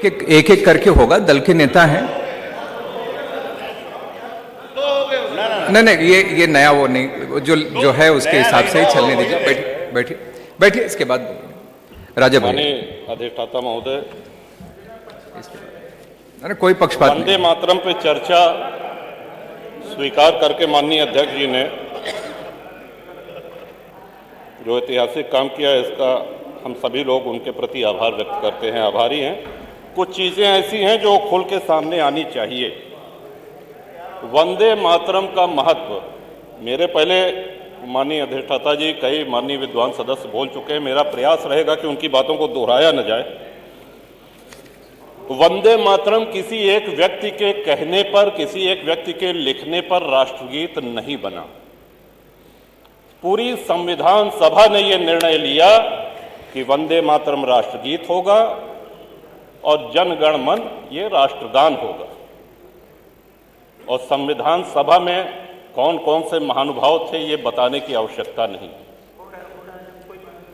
एक एक करके होगा, दल के नेता हैं। नहीं नहीं, ये नया वो नहीं, जो है उसके हिसाब से ही चलने दीजिए। बैठिए बैठिए बैठिए, इसके बाद राजा भाई। माननीय अधिष्ठाता महोदय, अरे कोई पक्षपात नहीं। वंदे मातरम पे चर्चा स्वीकार करके माननीय अध्यक्ष जी ने जो ऐतिहासिक काम किया है, इसका हम सभी लोग उनके प्रति आभार व्यक्त करते हैं, आभारी हैं। कुछ चीज़ें ऐसी हैं जो खुल के सामने आनी चाहिए। वंदे मातरम का महत्व, मेरे पहले माननीय अधिष्ठाता जी, कई माननीय विद्वान सदस्य बोल चुके हैं, मेरा प्रयास रहेगा कि उनकी बातों को दोहराया न जाए। वंदे मातरम किसी एक व्यक्ति के कहने पर, किसी एक व्यक्ति के लिखने पर राष्ट्रगीत नहीं बना। पूरी संविधान सभा ने यह निर्णय लिया कि वंदे मातरम राष्ट्रगीत होगा और जन गण मन ये राष्ट्रगान होगा। और संविधान सभा में कौन कौन से महानुभाव थे ये बताने की आवश्यकता नहीं,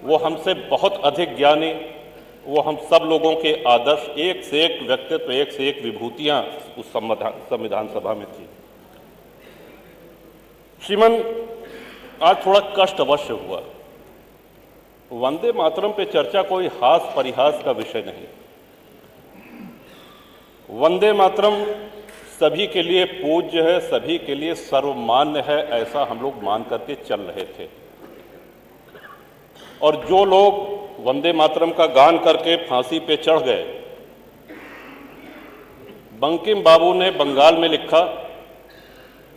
वो हमसे बहुत अधिक ज्ञानी, वो हम सब लोगों के आदर्श, एक से एक व्यक्तित्व, एक से एक विभूतियां उस संविधान सभा में थी। श्रीमान, आज थोड़ा कष्ट अवश्य हुआ। वंदे मातरम पे चर्चा कोई हास परिहास का विषय नहीं। वंदे मातरम सभी के लिए पूज्य है, सभी के लिए सर्वमान्य है, ऐसा हम लोग मान करके चल रहे थे। और जो लोग वंदे मातरम का गान करके फांसी पे चढ़ गए, बंकिम बाबू ने बंगाल में लिखा,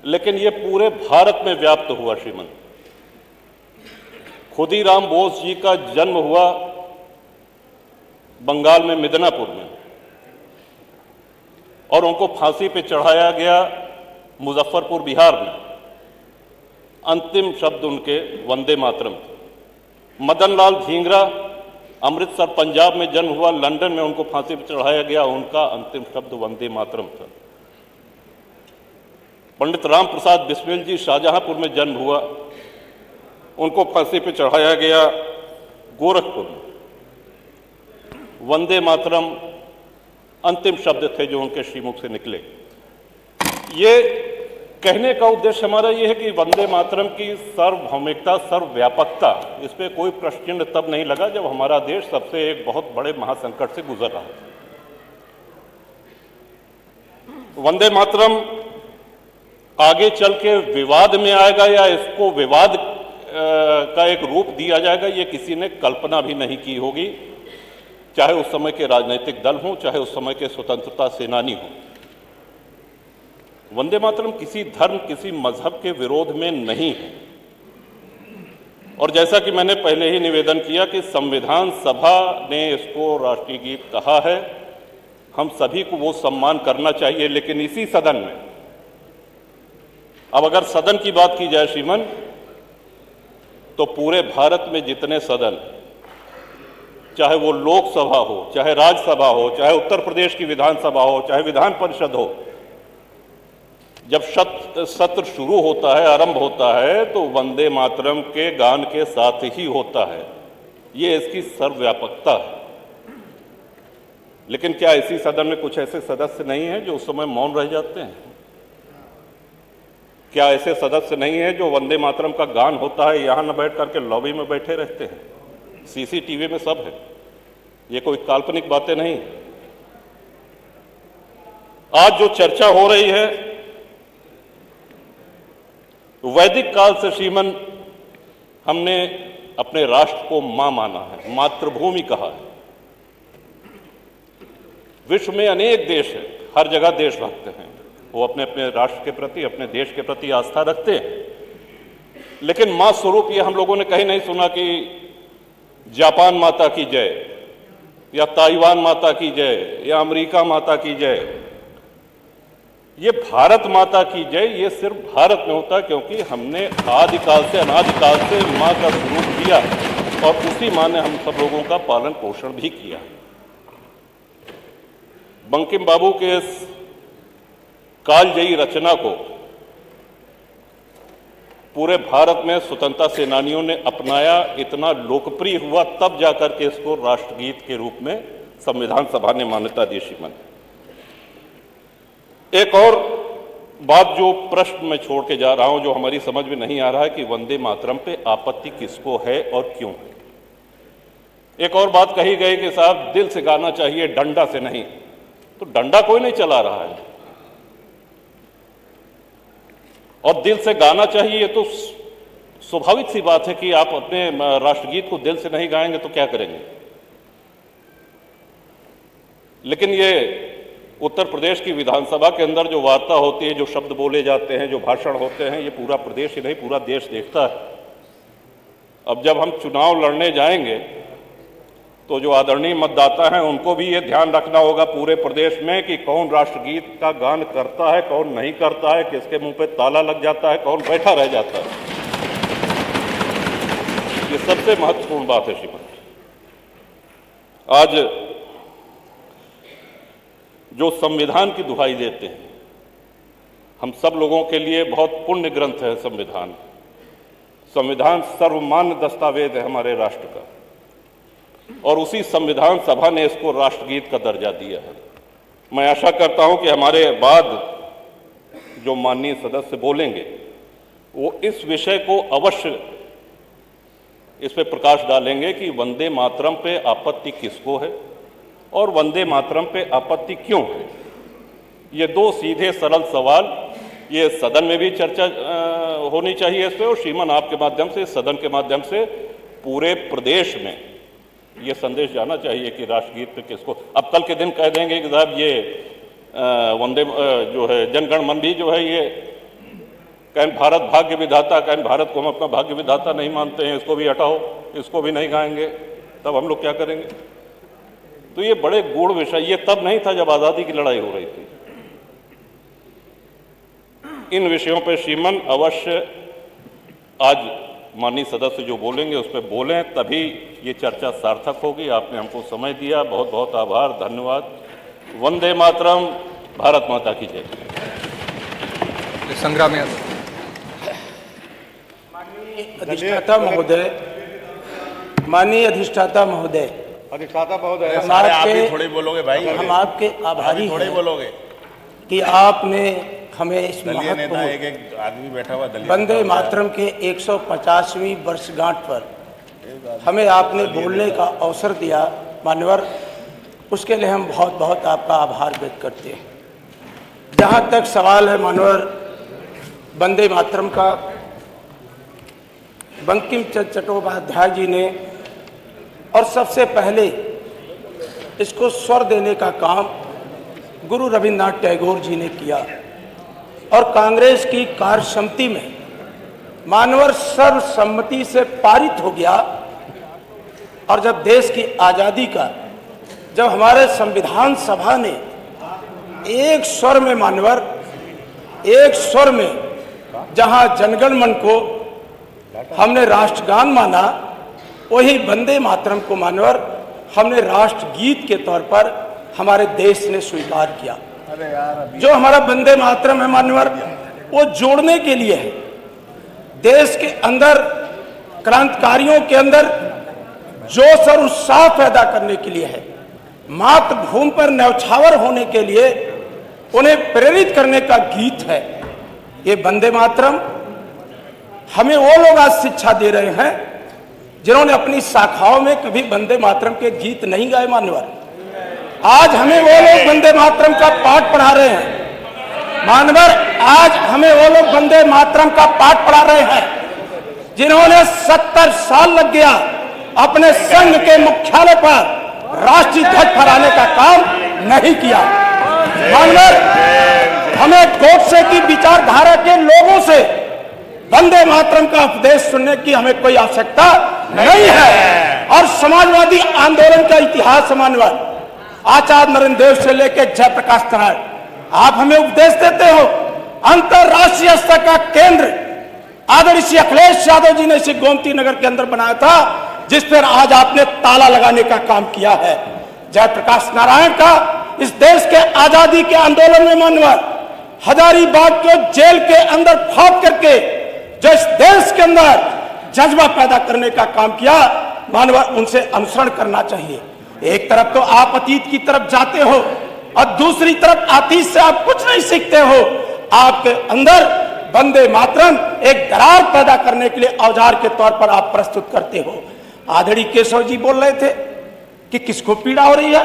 लेकिन ये पूरे भारत में व्याप्त हुआ। श्रीमन, खुदीराम बोस जी का जन्म हुआ बंगाल में मिदनापुर में, और उनको फांसी पे चढ़ाया गया मुजफ्फरपुर बिहार में। अंतिम शब्द उनके वंदे मातरम थे। मदन लाल ढींगरा अमृतसर पंजाब में जन्म हुआ, लंदन में उनको फांसी पे चढ़ाया गया, उनका अंतिम शब्द वंदे मातरम था। पंडित राम प्रसाद बिस्मिल जी शाहजहांपुर में जन्म हुआ, उनको फांसी पे चढ़ाया गया गोरखपुर में। वंदे मातरम अंतिम शब्द थे जो उनके श्रीमुख से निकले। ये कहने का उद्देश्य हमारा ये है कि वंदे मातरम की सार्वभौमिकता, सर्वव्यापकता, इस पे कोई प्रश्न चिन्ह तब नहीं लगा जब हमारा देश सबसे एक बहुत बड़े महासंकट से गुजर रहा था। वंदे मातरम आगे चल के विवाद में आएगा या इसको विवाद का एक रूप दिया जाएगा, ये किसी ने कल्पना भी नहीं की होगी, चाहे उस समय के राजनीतिक दल हों, चाहे उस समय के स्वतंत्रता सेनानी हों। वंदे मातरम किसी धर्म, किसी मजहब के विरोध में नहीं है। और जैसा कि मैंने पहले ही निवेदन किया कि संविधान सभा ने इसको राष्ट्रीय गीत कहा है, हम सभी को वो सम्मान करना चाहिए। लेकिन इसी सदन में, अब अगर सदन की बात की जाए श्रीमन, तो पूरे भारत में जितने सदन, चाहे वो लोकसभा हो, चाहे राज्यसभा हो, चाहे उत्तर प्रदेश की विधानसभा हो, चाहे विधान परिषद हो, जब सत्र शुरू होता है, आरंभ होता है, तो वंदे मातरम के गान के साथ ही होता है। ये इसकी सर्वव्यापकता है। लेकिन क्या इसी सदन में कुछ ऐसे सदस्य नहीं हैं जो उस समय मौन रह जाते हैं? क्या ऐसे सदस्य नहीं हैं जो वंदे मातरम का गान होता है यहां न बैठ करके लॉबी में बैठे रहते हैं? सीसीटीवी में सब है, ये कोई काल्पनिक बातें नहीं। आज जो चर्चा हो रही है, वैदिक काल से श्रीमन हमने अपने राष्ट्र को मां माना है, मातृभूमि कहा है। विश्व में अनेक देश हैं, हर जगह देशभक्त हैं, वो अपने अपने राष्ट्र के प्रति, अपने देश के प्रति आस्था रखते हैं। लेकिन मां स्वरूप ये हम लोगों ने कहीं नहीं सुना कि जापान माता की जय, या ताइवान माता की जय, या अमेरिका माता की जय। ये भारत माता की जय, ये सिर्फ भारत में होता है, क्योंकि हमने आदिकाल से, अनादिकाल से मां का स्वरूप दिया और उसी मां ने हम सब लोगों का पालन पोषण भी किया। बंकिम बाबू के इस कालजयी रचना को पूरे भारत में स्वतंत्रता सेनानियों ने अपनाया, इतना लोकप्रिय हुआ, तब जाकर के इसको राष्ट्रगीत के रूप में संविधान सभा ने मान्यता दी श्रीमान। एक और बात जो प्रश्न में छोड़ के जा रहा हूं, जो हमारी समझ में नहीं आ रहा है कि वंदे मातरम पे आपत्ति किसको है और क्यों है। एक और बात कही गई कि साहब दिल से गाना चाहिए, डंडा से नहीं। तो डंडा कोई नहीं चला रहा है, और दिल से गाना चाहिए, ये तो स्वाभाविक सी बात है कि आप अपने राष्ट्रगीत को दिल से नहीं गाएंगे तो क्या करेंगे। लेकिन ये उत्तर प्रदेश की विधानसभा के अंदर जो वार्ता होती है, जो शब्द बोले जाते हैं, जो भाषण होते हैं, ये पूरा प्रदेश ही नहीं पूरा देश देखता है। अब जब हम चुनाव लड़ने जाएंगे तो जो आदरणीय मतदाता हैं उनको भी ये ध्यान रखना होगा पूरे प्रदेश में कि कौन राष्ट्रगीत का गान करता है, कौन नहीं करता है, किसके मुंह पे ताला लग जाता है, कौन बैठा रह जाता है। ये सबसे महत्वपूर्ण बात है श्रीमान। आज जो संविधान की दुहाई देते हैं, हम सब लोगों के लिए बहुत पुण्य ग्रंथ है संविधान। संविधान सर्वमान्य दस्तावेज है हमारे राष्ट्र का, और उसी संविधान सभा ने इसको राष्ट्रगीत का दर्जा दिया है। मैं आशा करता हूं कि हमारे बाद जो माननीय सदस्य बोलेंगे वो इस विषय को अवश्य इस पे प्रकाश डालेंगे कि वंदे मातरम पे आपत्ति किसको है और वंदे मातरम पे आपत्ति क्यों है। ये दो सीधे सरल सवाल, ये सदन में भी चर्चा होनी चाहिए इस पे, और श्रीमान आपके माध्यम से, सदन के माध्यम से पूरे प्रदेश में ये संदेश जाना चाहिए कि राष्ट्रगीत पे किसको। अब कल के दिन कह देंगे कि साहब ये वंदे जो है जनगण मन भी जो है ये कहीं भारत भाग्य विधाता, कहीं भारत को हम अपना भाग्य विधाता नहीं मानते हैं, इसको भी हटाओ, इसको भी नहीं गाएंगे, तब हम लोग क्या करेंगे। तो ये बड़े गूढ़ विषय, ये तब नहीं था जब आज़ादी की लड़ाई हो रही थी। इन विषयों पे श्रीमान अवश्य आज माननीय सदस्य जो बोलेंगे उस पर बोलें, तभी ये चर्चा सार्थक होगी। आपने हमको समय दिया, बहुत बहुत आभार, धन्यवाद। वंदे मातरम, भारत माता की जय। संग्राम यादव। अधिष्ठाता महोदय, माननीय अधिष्ठाता महोदय, आप ही थोड़ी बोलोगे भाई, हम आपके आभारी थोड़ी हैं बोलोगे कि आपने हमें इस दलीय नेता महत्वपूर्ण एक आदमी बैठा हुआ दलीय वंदे मातरम के 150वीं वर्षगांठ पर हमें आपने बोलने का अवसर दिया। मान्यवर, उसके लिए हम बहुत बहुत आपका आभार व्यक्त करते हैं। जहाँ तक सवाल है मान्यवर वंदे मातरम का, बंकिम चंद्र चट्टोपाध्याय जी ने और सबसे पहले इसको स्वर देने का काम गुरु रविन्द्रनाथ टैगोर जी ने किया, और कांग्रेस की कार्यसमिति में मानवर सर्वसम्मति से पारित हो गया। और जब देश की आज़ादी का, जब हमारे संविधान सभा ने एक स्वर में मानवर, एक स्वर में जहां जनगण मन को हमने राष्ट्रगान माना, वही वंदे मातरम को मानवर हमने राष्ट्रगीत के तौर पर हमारे देश ने स्वीकार किया। जो हमारा वंदे मातरम है मान्यवर, वो जोड़ने के लिए है, देश के अंदर क्रांतिकारियों के अंदर जोश और उत्साह पैदा करने के लिए है, मातृभूमि पर न्यौछावर होने के लिए उन्हें प्रेरित करने का गीत है। ये वंदे मातरम हमें वो लोग आज शिक्षा दे रहे हैं जिन्होंने अपनी शाखाओं में कभी वंदे मातरम के गीत नहीं गाए। मान्यवर, आज हमें वो लोग वंदे मातरम का पाठ पढ़ा रहे हैं। मानवर, आज हमें वो लोग वंदे मातरम का पाठ पढ़ा रहे हैं जिन्होंने 70 साल लग गया अपने संघ के मुख्यालय पर राष्ट्रीय ध्वज फहराने का काम नहीं किया। मानवर, हमें गोडसे की विचारधारा के लोगों से वंदे मातरम का उपदेश सुनने की हमें कोई आवश्यकता नहीं है। और समाजवादी आंदोलन का इतिहास मानवर, आचार्य नरेंद्र देव से लेकर जयप्रकाश नारायण, आप हमें उपदेश देते हो। अंतरराष्ट्रीय स्तर का केंद्र आदरणीय श्री अखिलेश यादव जी ने इसे गोमती नगर के अंदर बनाया था, जिस पर आज आपने ताला लगाने का काम किया है। जयप्रकाश नारायण का इस देश के आजादी के आंदोलन में मानवर हजारीबाग को जेल के अंदर फाड़ करके जो इस देश के अंदर जज्बा पैदा करने का काम किया, मानवर उनसे अनुसरण करना चाहिए। एक तरफ तो आप अतीत की तरफ जाते हो और दूसरी तरफ अतीत से आप कुछ नहीं सीखते हो। आपके अंदर वंदे मातरम एक दरार पैदा करने के लिए औजार के तौर पर आप प्रस्तुत करते हो। आदरणीय केशव जी बोल रहे थे कि किसको पीड़ा हो रही है।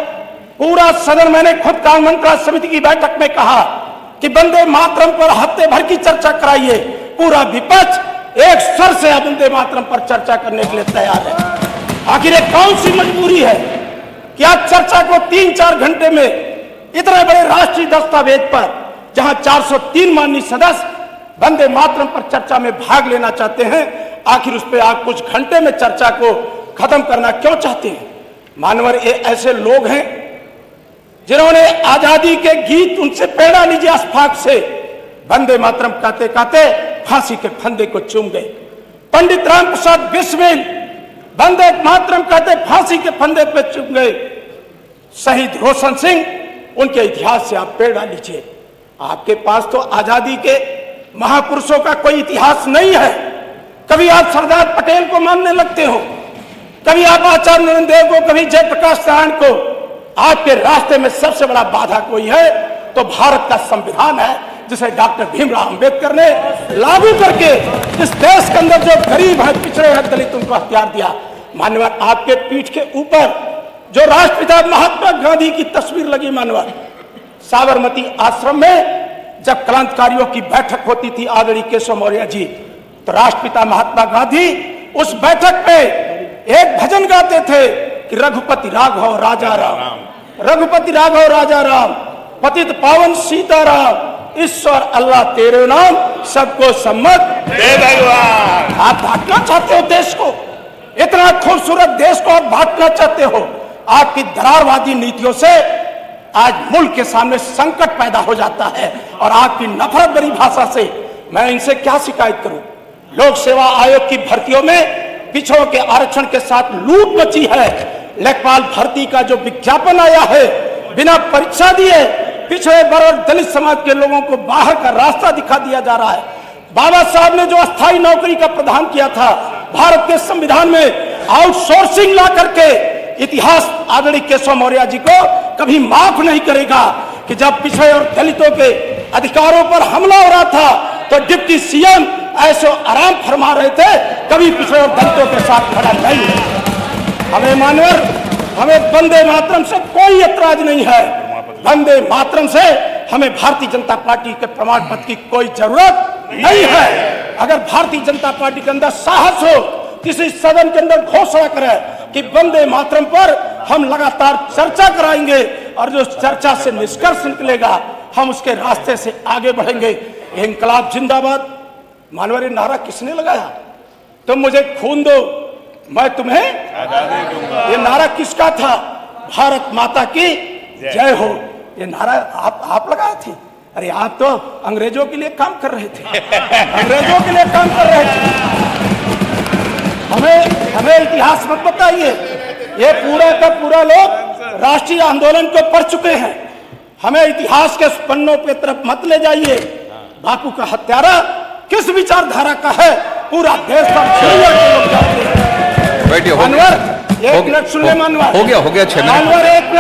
पूरा सदन, मैंने खुद कानून मंत्रालय समिति की बैठक में कहा कि वंदे मातरम पर हफ्ते भर की चर्चा कराइए। पूरा विपक्ष एक स्वर से वंदे मातरम पर चर्चा करने के लिए तैयार है। आखिर ये कौन सी मजबूरी है कि आज चर्चा को 3-4 घंटे में इतने बड़े राष्ट्रीय दस्तावेज पर, जहां 403 माननीय सदस्य वंदे मातरम पर चर्चा में भाग लेना चाहते हैं, आखिर उस पर आप कुछ घंटे में चर्चा को खत्म करना क्यों चाहते हैं। मानवर ये ऐसे लोग हैं जिन्होंने आजादी के गीत, उनसे प्रेरणा लीजिए अशफाक से, वंदे मातरम कहते कहते फांसी के फंदे को चूम गए। पंडित राम प्रसाद बिस्मिल वंदे मातरम कहते फांसी के फंदे पे चूम गए। शहीद रोशन सिंह, उनके इतिहास से आप प्रेरणा लीजिए। आपके पास तो आजादी के महापुरुषों का कोई इतिहास नहीं है। कभी आप सरदार पटेल को मानने लगते हो, कभी आप आचार्य नरेंद्र देव को, कभी जयप्रकाश नारायण को। आपके रास्ते में सबसे बड़ा बाधा कोई है तो भारत का संविधान है, जिसे डॉक्टर भीमराव अंबेडकर ने लागू करके इस देश के अंदर जो गरीब है, पिछड़े हैं, दलित, उनको हथियार दिया। मानवर, आपके पीठ के ऊपर जो राष्ट्रपिता महात्मा गांधी की तस्वीर लगी, मानवर, साबरमती आश्रम में जब क्रांतिकारियों की बैठक होती थी आदरणीय केशव मौर्य जी, तो राष्ट्रपिता महात्मा गांधी उस बैठक में एक भजन गाते थे कि रघुपति राघव राजा राम, रघुपति राघव राजा राम, पतित पावन सीताराम, ईश्वर अल्लाह तेरे नाम, सबको सम्मत दे भगवान। आप बांटना चाहते हो देश को, इतना खूबसूरत देश को आप बांटना चाहते हो। आपकी दरारवादी नीतियों से आज मुल्क के सामने संकट पैदा हो जाता है और आपकी नफरत भरी भाषा से मैं इनसे क्या शिकायत करूं। लोक सेवा आयोग की भर्तियों में पिछड़ों के आरक्षण के साथ लूट मची है। लेखपाल भर्ती का जो विज्ञापन आया है, बिना परीक्षा दिए पिछड़े वर्ग और दलित समाज के लोगों को बाहर का रास्ता दिखा दिया जा रहा है। बाबा साहब ने जो अस्थायी नौकरी का प्रावधान किया था भारत के संविधान में, आउटसोर्सिंग ला करके, इतिहास आदरणीय केशव मौर्य जी को कभी माफ नहीं करेगा कि जब पिछड़े और दलितों के अधिकारों पर हमला हो रहा था तो डिप्टी सीएम ऐसे आराम फरमा रहे थे, कभी पिछड़े और दलितों के साथ खड़ा नहीं। हमें मानवर, हमें वंदे मातरम से कोई ऐतराज नहीं है। वंदे मातरम से हमें भारतीय जनता पार्टी के प्रमाण पत्र की कोई जरूरत नहीं है। अगर भारतीय जनता पार्टी के अंदर साहस हो, किसी सदन के अंदर घोषणा करे कि वंदे मातरम पर हम लगातार चर्चा कराएंगे और जो चर्चा से निष्कर्ष निकलेगा हम उसके रास्ते से आगे बढ़ेंगे। इंकलाब जिंदाबाद मानवर, नारा किसने लगाया? तुम मुझे खून दो, मैं तुम्हें ये नारा किसका था? भारत माता की जय हो, ये नारा आप लगाए थे। अरे आप तो अंग्रेजों के लिए काम कर रहे थे, अंग्रेजों के लिए काम कर रहे थे। हमें इतिहास मत बताइए। ये पूरा का पूरा लोग राष्ट्रीय आंदोलन को पढ़ चुके हैं। हमें इतिहास के पन्नों पे तरफ मत ले जाइए। बापू का हत्यारा किस विचारधारा का है, पूरा देश का लोग जानते हैं। बैठिए, मानवर, एक मिनट सुन ले मानवर, हो गया 6 मिनट। मानवर, एक